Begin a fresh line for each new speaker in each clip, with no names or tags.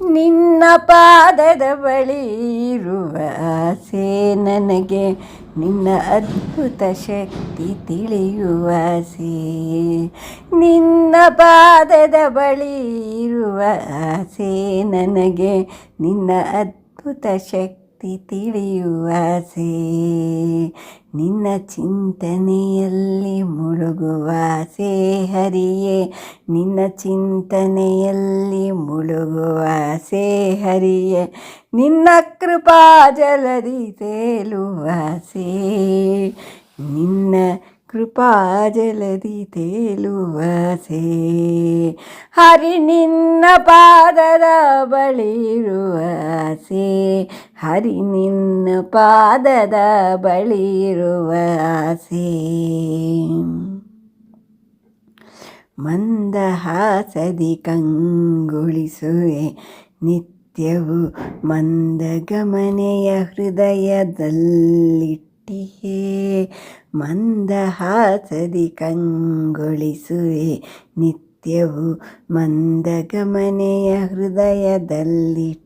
ನಿನ್ನ ಪಾದದ ಬಳಿ ಇರುವ ಆಸೆ ನನಗೆ, ನಿನ್ನ ಅದ್ಭುತ ಶಕ್ತಿ ತಿಳಿಯುವ ಆಸೆ. ನಿನ್ನ ಪಾದದ ಬಳಿ ಇರುವ ಆಸೆ ನನಗೆ, ನಿನ್ನ ಅದ್ಭುತ ಶಕ್ತಿ ತಿಳಿಯುವ ಆಸೆ. ನಿನ್ನ ಚಿಂತನೆಯಲ್ಲಿ ಮುಳುಗುವ ಆಸೆ ಹರಿಯೇ, ನಿನ್ನ ಚಿಂತನೆಯಲ್ಲಿ ಮುಳುಗುವ ಆಸೆ ಹರಿಯೇ, ನಿನ್ನ ಕೃಪಾ ಜಲದಿ ತೇಲುವ ಆಸೆ, ನಿನ್ನ ಕೃಪಾ ಜಲದಿ ತೇಲುವ ಆಸೆ. ಹರಿ ನಿನ್ನ ಪಾದದ ಬಳಿ ಇರುವ ಆಸೆ, ಹರಿ ನಿನ್ನ ಪಾದದ ಬಳಿ ಇರುವ ಆಸೆ. ಮಂದಹಾಸದಿ ಕಂಗೊಳಿಸುವೆ ನಿತ್ಯವು, ಮಂದಗಮನೆಯ ಹೃದಯದಲ್ಲಿಟ್ಟಿಹೆ. ಮಂದಹಾಸದಿ ಕಂಗೊಳಿಸುವೆ ನಿತ್ಯವು, ಮಂದಗಮನೆಯ ಹೃದಯದಲ್ಲಿಟ್ಟಿಹೆ.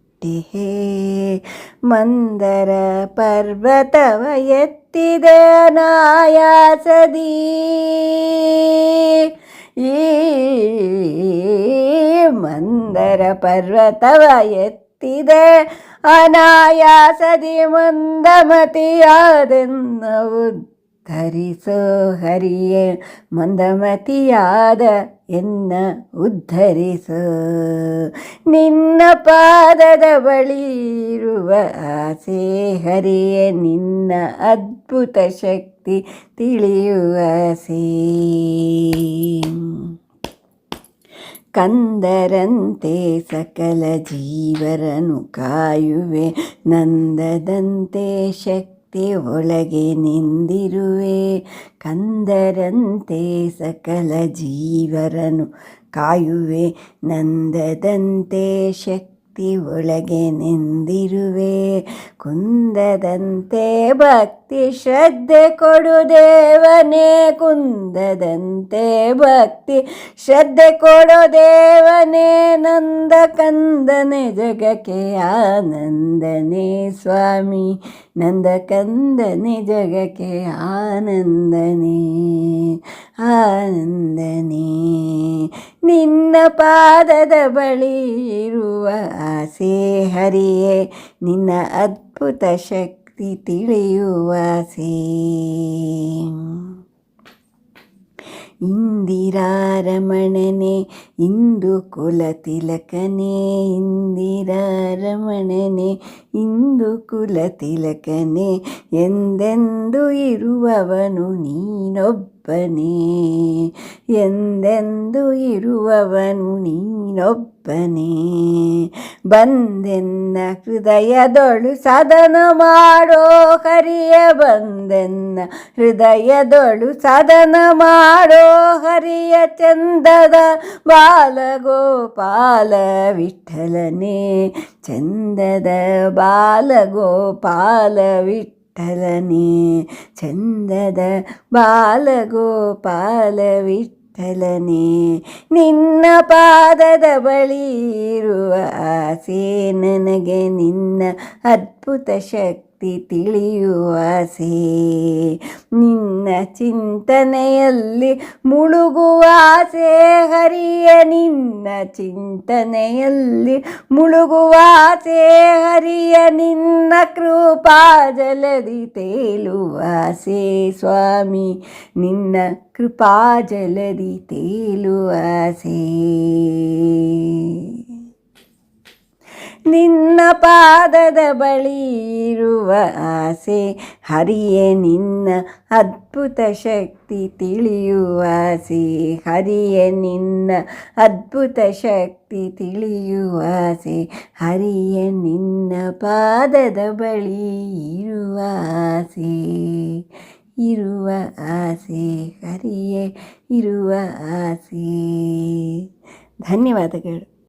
ಮಂದರ ಪರ್ವತವ ಎತ್ತಿದೆ ಅನಾಯಾಸದಿ, ಮಂದರ ಪರ್ವತವ ಎತ್ತಿದೆ ಅನಾಯಾಸದಿ, ಮಂದಮತಿಯಾದೆನ್ನ ಉದ್ಧರಿಸೋ ಹರಿಯೇ, ಮಂದಮತಿಯಾದ ಎನ್ನ ಉದ್ಧರಿಸೋ. ನಿನ್ನ ಪಾದದ ಬಳಿ ಇರುವ ಆಸೆ ಹರಿಯೇ, ನಿನ್ನ ಅದ್ಭುತ ಶಕ್ತಿ ತಿಳಿಯುವ ಆಸೆ. ಕಂದರಂತೆ ಸಕಲ ಜೀವರನು ಕಾಯುವೆ, ನಂದದಂತೆ ಶಕ್ತಿ ಒಳಗೆ ನಿಂದಿರುವೆ. ಕಂದರಂತೆ ಸಕಲ ಜೀವರನು ಕಾಯುವೆ, ನಂದದಂತೆ ಶಕ್ತಿ ಒಳಗೆ ನಿಂದಿರುವೆ. ಕುಂದದಂತೆ ಭಕ್ತಿ ಶ್ರದ್ಧೆ ಕೊಡು ದೇವನೇ, ಕುಂದದಂತೆ ಭಕ್ತಿ ಶ್ರದ್ಧೆ ಕೊಡು ದೇವನೇ. ನಂದ ಕಂದನೆ ಜಗಕ್ಕೆ ಆನಂದನೇ ಸ್ವಾಮಿ, ನಂದ ಕಂದನೆ ಜಗಕ್ಕೆ ಆನಂದನೇ ಆನಂದನೇ. ನಿನ್ನ ಪಾದದ ಬಳಿ ಇರುವ ಆಸೆ ಹರಿಯೇ, ನಿನ್ನ ಅದ್ಭುತ ಶಕ್ತಿ ತಿಳಿಯುವ ಆಸೆ. ಇಂದಿರಾರಮಣನೆ ಇಂದು ಕುಲ ತಿಲಕನೇ, ಇಂದಿರಾರಮಣನೆ ಇಂದು ಕುಲ ತಿಲಕನೇ. ಎಂದೆಂದು ಇರುವವನು ನೀನೊಬ್ಬನೇ, ಎಂದೆಂದು ಇರುವವನು ನೀನೊಬ್ಬನೇ. ಬಂದೆನ್ನ ಹೃದಯದೊಳು ಸದನ ಮಾಡೋ ಹರಿಯ, ಬಂದೆನ್ನ ಹೃದಯದೊಳು ಸದನ ಮಾಡೋ ಹರಿಯ. ಚಂದದ ಬಾಲಗೋಪಾಲ ವಿಠಲನೇ, ಚಂದದ ಬಾಲಗೋಪಾಲ ವಿಠಲನೇ, ಚಂದದ ಬಾಲಗೋಪಾಲ ವಿಠಲನೇ. ನಿನ್ನ ಪಾದದ ಬಳಿ ಇರುವ ಆಸೆ ನನಗೆ, ನಿನ್ನ ಅದ್ಭುತ ಶಕ್ತಿ ತಿಳಿಯುವ ಆಸೆ. ನಿನ್ನ ಚಿಂತನೆಯಲ್ಲಿ ಮುಳುಗುವ ಆಸೆ ಹರಿಯ, ನಿನ್ನ ಚಿಂತನೆಯಲ್ಲಿ ಮುಳುಗುವ ಆಸೆ ಹರಿಯ. ನಿನ್ನ ಕೃಪಾ ಜಲದಿ ತೇಲುವ ಆಸೆ ಸ್ವಾಮಿ, ನಿನ್ನ ಕೃಪಾ ಜಲದಿ ತೇಲುವ ಆಸೆ. ನಿನ್ನ ಪಾದದ ಬಳಿ ಇರುವ ಆಸೆ ಹರಿಯೇ, ನಿನ್ನ ಅದ್ಭುತ ಶಕ್ತಿ ತಿಳಿಯುವ ಆಸೆ ಹರಿಯೇ, ನಿನ್ನ ಅದ್ಭುತ ಶಕ್ತಿ ತಿಳಿಯುವ ಆಸೆ ಹರಿಯೇ. ನಿನ್ನ ಪಾದದ ಬಳಿ ಇರುವ ಆಸೆ, ಇರುವ ಆಸೆ ಹರಿಯೇ, ಇರುವ ಆಸೆ. ಧನ್ಯವಾದಗಳು.